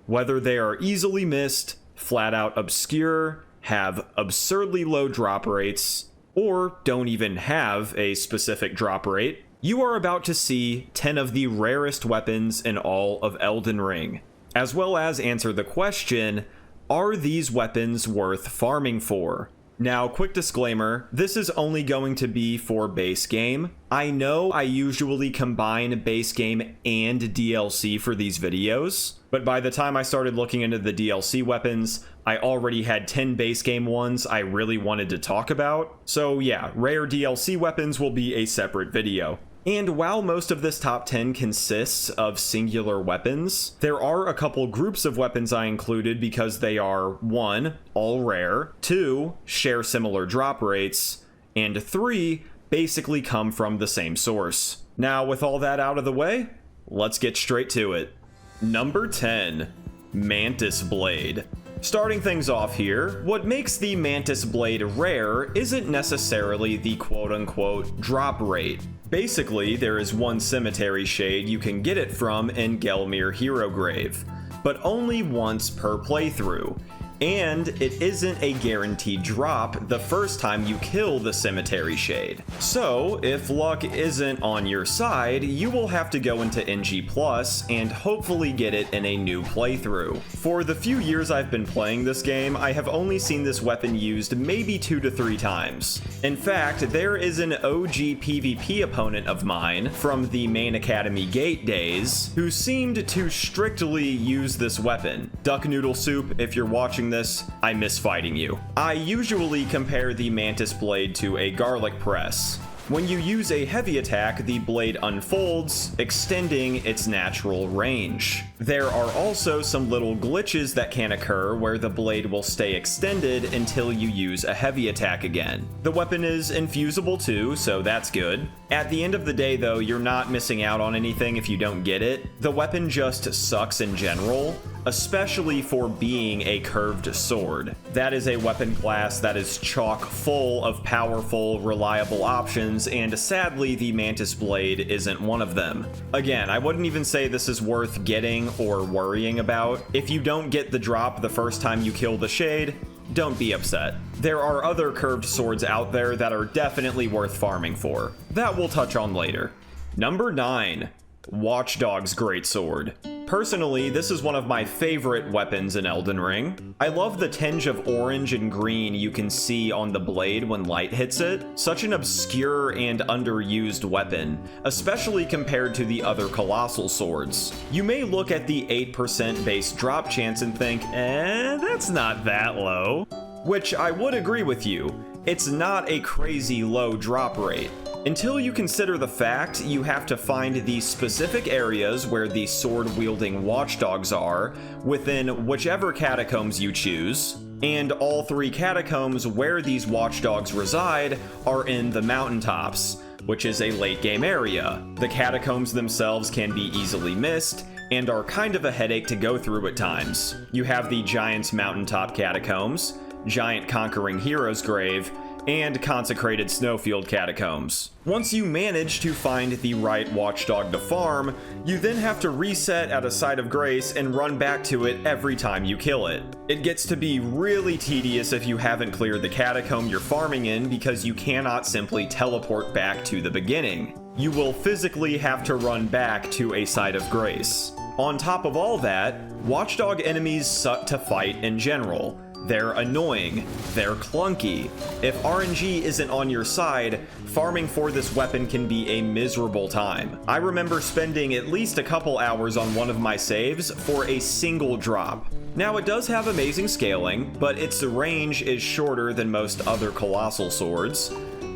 Whether they are easily missed, flat out obscure, have absurdly low drop rates, or don't even have a specific drop rate, you are about to see 10 of the rarest weapons in all of Elden Ring, as well as answer the question, are these weapons worth farming for? Now, quick disclaimer, this is only going to be for base game. I know I usually combine base game and DLC for these videos, but by the time I started looking into the DLC weapons, I already had 10 base game ones I really wanted to talk about. So yeah, rare DLC weapons will be a separate video. And while most of this top 10 consists of singular weapons, there are a couple groups of weapons I included because they are 1. All rare, 2. Share similar drop rates, and 3. Basically come from the same source. Now with all that out of the way, let's get straight to it. Number 10. Mantis Blade. Starting things off here, what makes the Mantis Blade rare isn't necessarily the quote-unquote drop rate. Basically, there is one cemetery shade you can get it from in Gelmir Hero Grave, but only once per playthrough, and it isn't a guaranteed drop the first time you kill the cemetery shade. So, if luck isn't on your side, you will have to go into NG Plus and hopefully get it in a new playthrough. For the few years I've been playing this game, I have only seen this weapon used maybe 2 to 3 times. In fact, there is an OG PvP opponent of mine from the Main Academy Gate days who seemed to strictly use this weapon. Duck Noodle Soup, if you're watching this, I miss fighting you. I usually compare the Mantis Blade to a garlic press. When you use a heavy attack, the blade unfolds, extending its natural range. There are also some little glitches that can occur where the blade will stay extended until you use a heavy attack again. The weapon is infusible too, so that's good. At the end of the day though, you're not missing out on anything if you don't get it. The weapon just sucks in general, especially for being a curved sword. That is a weapon class that is chock full of powerful, reliable options, and sadly the Mantis Blade isn't one of them. Again, I wouldn't even say this is worth getting or worrying about. If you don't get the drop the first time you kill the shade, don't be upset. There are other curved swords out there that are definitely worth farming for. That we'll touch on later. Number 9. Watchdog's Greatsword. Personally, this is one of my favorite weapons in Elden Ring. I love the tinge of orange and green you can see on the blade when light hits it. Such an obscure and underused weapon, especially compared to the other colossal swords. You may look at the 8% base drop chance and think, that's not that low. Which I would agree with you. It's not a crazy low drop rate. Until you consider the fact you have to find the specific areas where the sword-wielding watchdogs are within whichever catacombs you choose, and all 3 catacombs where these watchdogs reside are in the mountaintops, which is a late-game area. The catacombs themselves can be easily missed, and are kind of a headache to go through at times. You have the Giant's Mountaintop Catacombs, Giant Conquering Hero's Grave, and Consecrated Snowfield Catacombs. Once you manage to find the right watchdog to farm, you then have to reset at a site of grace and run back to it every time you kill it. It gets to be really tedious if you haven't cleared the catacomb you're farming in because you cannot simply teleport back to the beginning. You will physically have to run back to a site of grace. On top of all that, watchdog enemies suck to fight in general. They're annoying, they're clunky. If RNG isn't on your side, farming for this weapon can be a miserable time. I remember spending at least a couple hours on one of my saves for a single drop. Now it does have amazing scaling, but its range is shorter than most other colossal swords.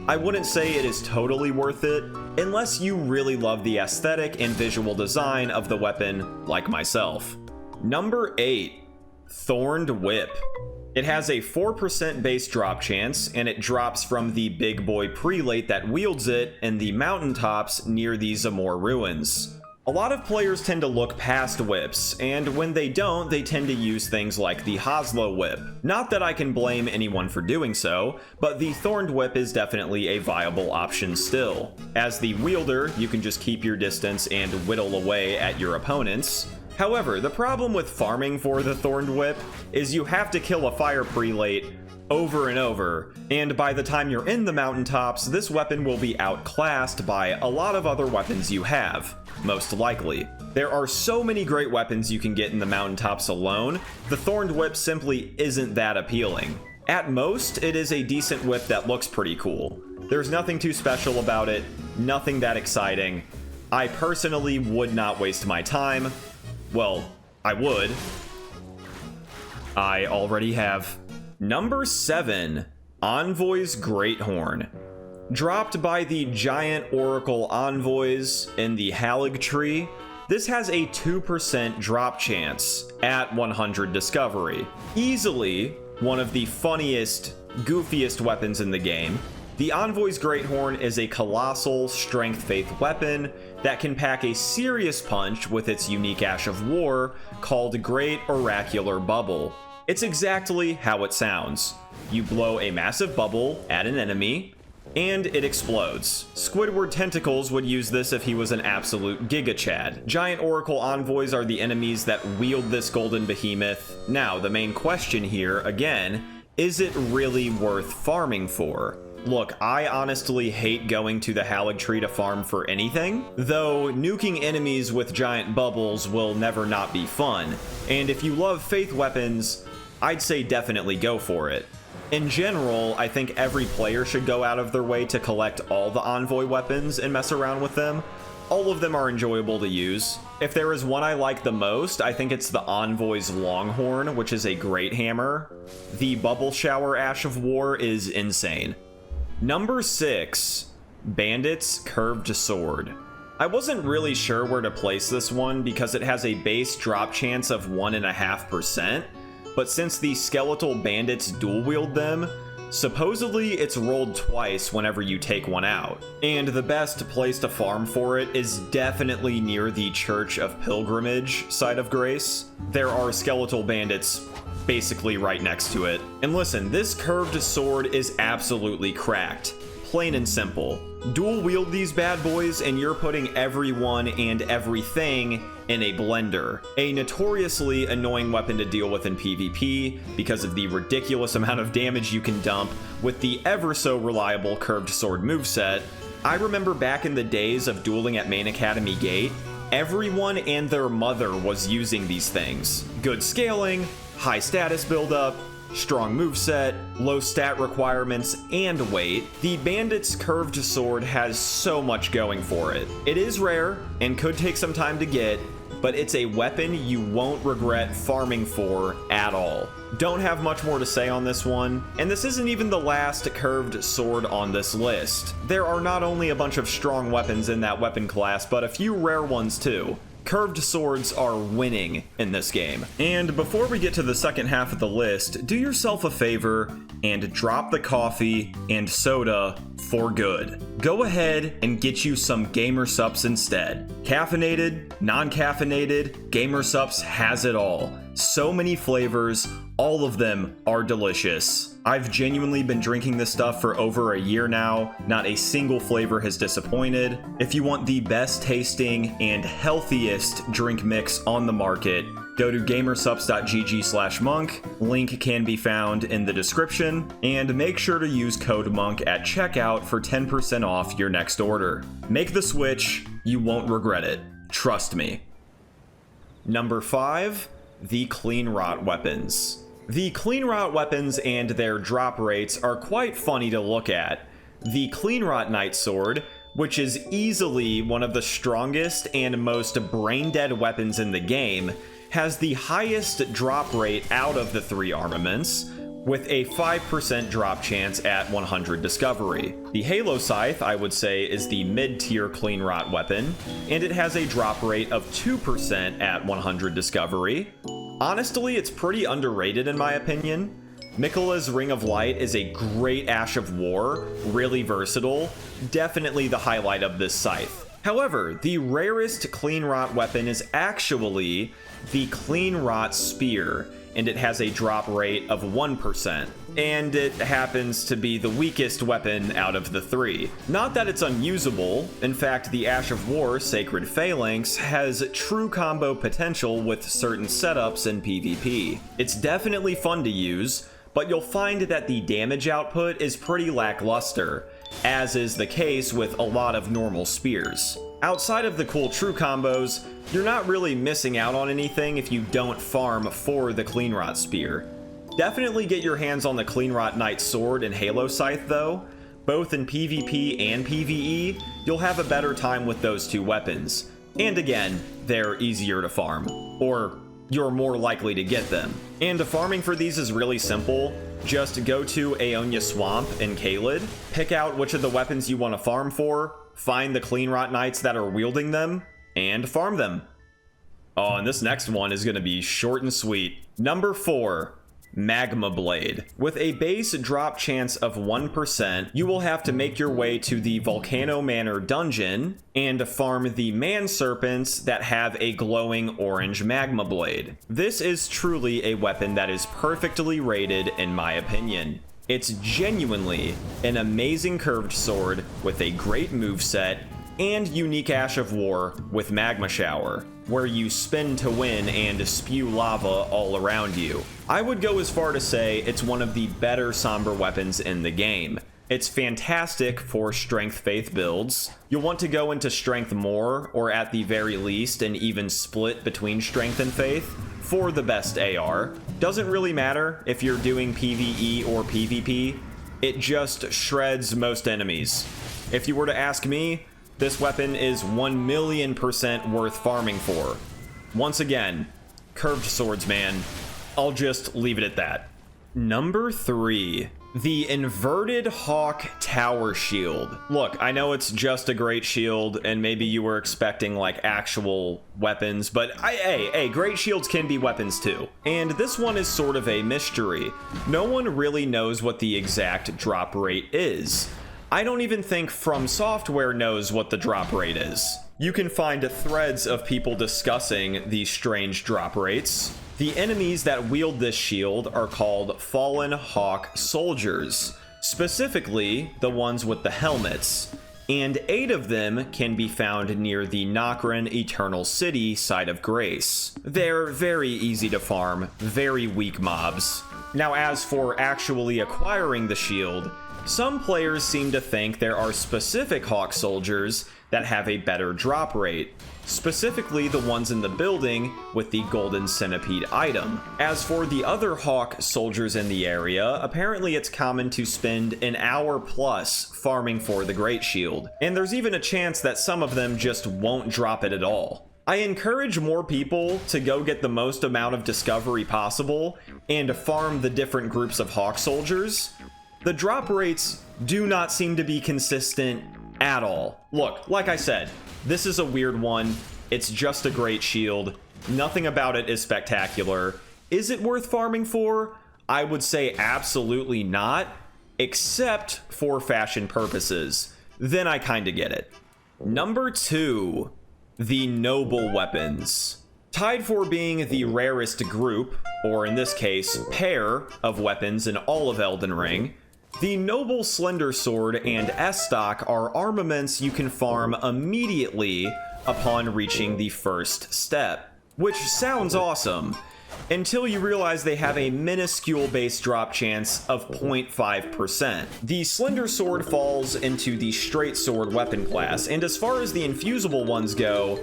I wouldn't say it is totally worth it, unless you really love the aesthetic and visual design of the weapon, like myself. Number 8. Thorned Whip. It has a 4% base drop chance, and it drops from the big boy prelate that wields it in the mountaintops near the Zamor ruins. A lot of players tend to look past whips, and when they don't, they tend to use things like the Hoslow Whip. Not that I can blame anyone for doing so, but the Thorned Whip is definitely a viable option still. As the wielder, you can just keep your distance and whittle away at your opponents. However, the problem with farming for the Thorned Whip is you have to kill a fire prelate over and over, and by the time you're in the mountaintops, this weapon will be outclassed by a lot of other weapons you have, most likely. There are so many great weapons you can get in the mountaintops alone, the Thorned Whip simply isn't that appealing. At most, it is a decent whip that looks pretty cool. There's nothing too special about it, nothing that exciting. I personally would not waste my time. Well, I would. I already have. Number 7, Envoy's Greathorn. Dropped by the giant oracle envoys in the Halig tree, this has a 2% drop chance at 100 discovery. Easily one of the funniest, goofiest weapons in the game. The Envoy's Greathorn is a colossal strength faith weapon that can pack a serious punch with its unique Ash of War called Great Oracular Bubble. It's exactly how it sounds. You blow a massive bubble at an enemy, and it explodes. Squidward Tentacles would use this if he was an absolute Giga Chad. Giant Oracle Envoys are the enemies that wield this golden behemoth. Now, the main question here, again, is it really worth farming for? Look, I honestly hate going to the Halig tree to farm for anything, though nuking enemies with giant bubbles will never not be fun, and if you love faith weapons, I'd say definitely go for it. In general, I think every player should go out of their way to collect all the Envoy weapons and mess around with them. All of them are enjoyable to use. If there is one I like the most, I think it's the Envoy's Longhorn, which is a great hammer. The Bubble Shower Ash of War is insane. Number 6, Bandit's Curved Sword. I wasn't really sure where to place this one because it has a base drop chance of 1.5%, but since the skeletal bandits dual wield them, supposedly it's rolled twice whenever you take one out. And the best place to farm for it is definitely near the Church of Pilgrimage side of Grace. There are skeletal bandits basically right next to it. And listen, this curved sword is absolutely cracked. Plain and simple. Dual wield these bad boys and you're putting everyone and everything in a blender. A notoriously annoying weapon to deal with in PvP because of the ridiculous amount of damage you can dump with the ever so reliable curved sword moveset. I remember back in the days of dueling at Main Academy Gate, everyone and their mother was using these things. Good scaling, high status buildup, strong moveset, low stat requirements, and weight. The Bandit's Curved Sword has so much going for it. It is rare and could take some time to get, but it's a weapon you won't regret farming for at all. Don't have much more to say on this one, and this isn't even the last curved sword on this list. There are not only a bunch of strong weapons in that weapon class, but a few rare ones too. Curved swords are winning in this game. And before we get to the second half of the list, do yourself a favor and drop the coffee and soda for good. Go ahead and get you some Gamer Sups instead. Caffeinated, non-caffeinated, Gamer Sups has it all. So many flavors, all of them are delicious. I've genuinely been drinking this stuff for over a year now. Not a single flavor has disappointed. If you want the best tasting and healthiest drink mix on the market, go to gamersups.gg/monk. Link can be found in the description. And make sure to use code MONK at checkout for 10% off your next order. Make the switch, you won't regret it. Trust me. Number 5, the Clean Rot weapons. The Clean Rot weapons and their drop rates are quite funny to look at. The Clean Rot Night Sword, which is easily one of the strongest and most brain-dead weapons in the game, has the highest drop rate out of the 3 armaments, with a 5% drop chance at 100 discovery. The Halo Scythe, I would say, is the mid-tier Clean Rot weapon, and it has a drop rate of 2% at 100 discovery. Honestly, it's pretty underrated in my opinion. Miquella's Ring of Light is a great Ash of War, really versatile, definitely the highlight of this scythe. However, the rarest Clean Rot weapon is actually the Clean Rot Spear, and it has a drop rate of 1%. And it happens to be the weakest weapon out of the three. Not that it's unusable. In fact, the Ash of War Sacred Phalanx has true combo potential with certain setups in PvP. It's definitely fun to use, but you'll find that the damage output is pretty lackluster, as is the case with a lot of normal spears. Outside of the cool true combos, you're not really missing out on anything if you don't farm for the Cleanrot Spear. Definitely get your hands on the Cleanrot Knight Sword and Halo Scythe though. Both in PvP and PvE, you'll have a better time with those two weapons. And again, they're easier to farm, or you're more likely to get them. And farming for these is really simple. Just go to Aeonia Swamp in Caelid, pick out which of the weapons you want to farm for, find the Cleanrot Knights that are wielding them, and farm them. Oh, and this next one is going to be short and sweet. Number 4. Magma Blade. With a base drop chance of 1%, you will have to make your way to the Volcano Manor dungeon and farm the man serpents that have a glowing orange magma blade. This is truly a weapon that is perfectly rated in my opinion. It's genuinely an amazing curved sword with a great moveset and unique Ash of War with Magma Shower, where you spin to win and spew lava all around you. I would go as far to say it's one of the better somber weapons in the game. It's fantastic for strength faith builds. You'll want to go into strength more, or at the very least an even split between strength and faith, for the best AR. Doesn't really matter if you're doing PvE or PvP, it just shreds most enemies. If you were to ask me, this weapon is 1,000,000% worth farming for. Once again, curved swords, man. I'll just leave it at that. Number 3. The Inverted Hawk Tower Shield. Look, I know it's just a great shield, and maybe you were expecting like actual weapons, but hey, great shields can be weapons too. And this one is sort of a mystery. No one really knows what the exact drop rate is. I don't even think From Software knows what the drop rate is. You can find threads of people discussing these strange drop rates. The enemies that wield this shield are called Fallen Hawk Soldiers, specifically the ones with the helmets, and 8 of them can be found near the Nokran Eternal City site of Grace. They're very easy to farm, very weak mobs. Now, as for actually acquiring the shield, some players seem to think there are specific Hawk Soldiers that have a better drop rate, specifically the ones in the building with the Golden Centipede item. As for the other Hawk Soldiers in the area, apparently it's common to spend an hour plus farming for the Great Shield, and there's even a chance that some of them just won't drop it at all. I encourage more people to go get the most amount of discovery possible and farm the different groups of Hawk Soldiers. The drop rates do not seem to be consistent at all. Look, like I said, this is a weird one. It's just a great shield. Nothing about it is spectacular. Is it worth farming for? I would say absolutely not, except for fashion purposes. Then I kind of get it. Number 2, the Noble Weapons. Tied for being the rarest group, or in this case, pair of weapons in all of Elden Ring, the Noble Slender Sword and S-Stock are armaments you can farm immediately upon reaching the first step, which sounds awesome, until you realize they have a minuscule base drop chance of 0.5%. The Slender Sword falls into the Straight Sword weapon class, and as far as the infusible ones go,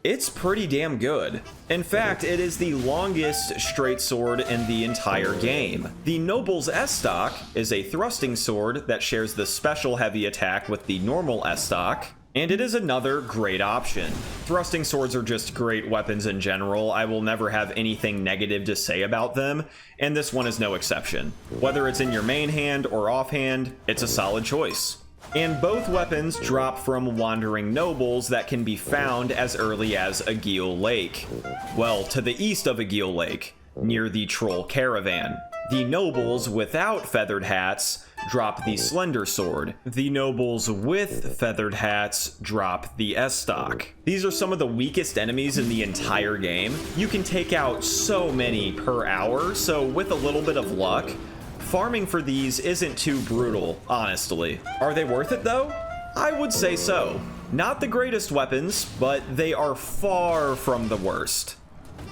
it's pretty damn good. In fact, it is the longest straight sword in the entire game. The Noble's S-Stock is a thrusting sword that shares the special heavy attack with the normal S-Stock, and it is another great option. Thrusting swords are just great weapons in general. I will never have anything negative to say about them, and this one is no exception. Whether it's in your main hand or offhand, it's a solid choice. And both weapons drop from wandering nobles that can be found as early as Agheel Lake. Well, to the east of Agheel Lake, near the Troll Caravan. The nobles without feathered hats drop the slender sword. The nobles with feathered hats drop the S-stock. These are some of the weakest enemies in the entire game. You can take out so many per hour, so with a little bit of luck, farming for these isn't too brutal, honestly. Are they worth it though? I would say so. Not the greatest weapons, but they are far from the worst.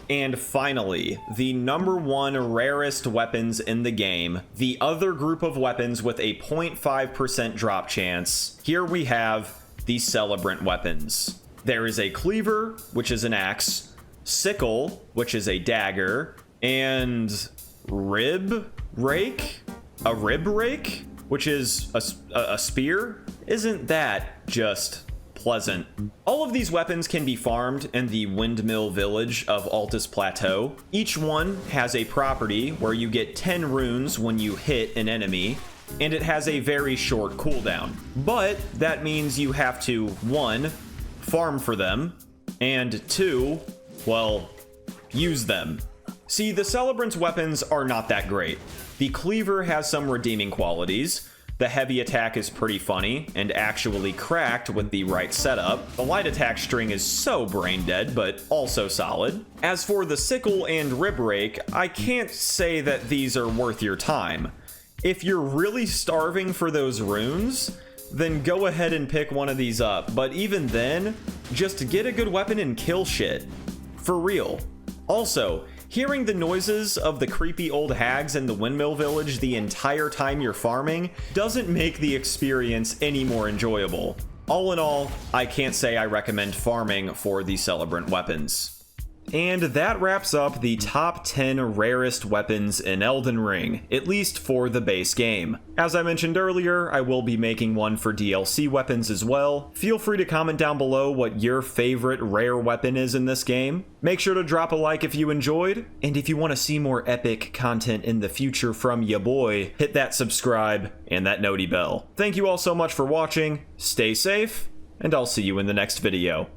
And finally, the number one rarest weapons in the game, the other group of weapons with a 0.5% drop chance. Here we have the Celebrant weapons. There is a cleaver, which is an axe, sickle, which is a dagger, and rib rake? A rib rake, which is a spear? Isn't that just pleasant? All of these weapons can be farmed in the Windmill Village of Altus Plateau. Each one has a property where you get 10 runes when you hit an enemy, and it has a very short cooldown. But that means you have to, 1, farm for them, and 2, well, use them. See, the Celebrant's weapons are not that great. The cleaver has some redeeming qualities. The heavy attack is pretty funny and actually cracked with the right setup. The light attack string is so brain dead, but also solid. As for the sickle and rib rake, I can't say that these are worth your time. If you're really starving for those runes, then go ahead and pick one of these up. But even then, just get a good weapon and kill shit. For real. Also, hearing the noises of the creepy old hags in the Windmill Village the entire time you're farming doesn't make the experience any more enjoyable. All in all, I can't say I recommend farming for the Celebrant weapons. And that wraps up the top 10 rarest weapons in Elden Ring, at least for the base game. As I mentioned earlier, I will be making one for DLC weapons as well. Feel free to comment down below what your favorite rare weapon is in this game. Make sure to drop a like if you enjoyed, and if you want to see more epic content in the future from ya boy, hit that subscribe and that noti bell. Thank you all so much for watching, stay safe, and I'll see you in the next video.